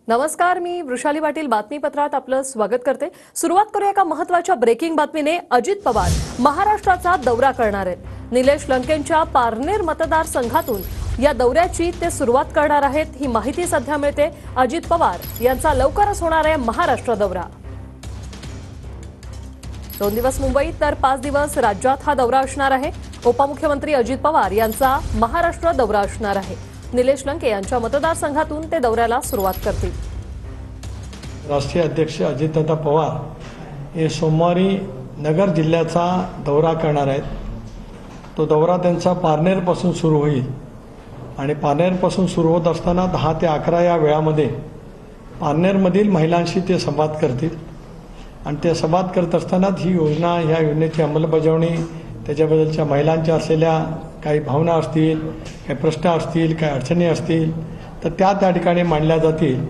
नमस्कार, मी वृषाली पाटील बातमीपत्रात आपलं स्वागत करते। सुरुवात करूया एका महत्त्वाच्या ब्रेकिंग बातमीने। अजित पवार महाराष्ट्राचा दौरा करणार आहेत। निलेश लंकेंच्या पारनेर मतदारसंघातून या दौऱ्याची ते सुरुवात करणार आहेत, ही माहिती सध्या मिळते। अजित पवार यांचा लवकरच होणार आहे महाराष्ट्र दौरा। 2 दिवस मुंबईत तर 5 दिवस राज्यात हा दौरा असणार आहे। उपमुख्यमंत्री अजित पवार यांचा महाराष्ट्र दौरा असणार आहे। निलेश लंके यांच्या मतदारसंघातून ते दौऱ्याला सुरुवात करतील। राष्ट्रीय अध्यक्ष अजितदादा पवार हे सोमवारी नगर जिल्ह्याचा दौरा करणार आहेत। तो दौरा त्यांचा पारनेरपासून सुरू होईल आणि पारनेरपासून सुरू होत असताना 10 ते 11 या वेळामध्ये पारनेरमधील महिलांशी ते संवाद करतील आणि ते संवाद करत असतानाच ही योजना, ह्या योजनेची अंमलबजावणी, त्याच्याबद्दलच्या महिलांच्या असलेल्या काही भावना असतील, काही प्रश्न असतील, काही अडचणी असतील तर त्या ठिकाणी मांडल्या जातील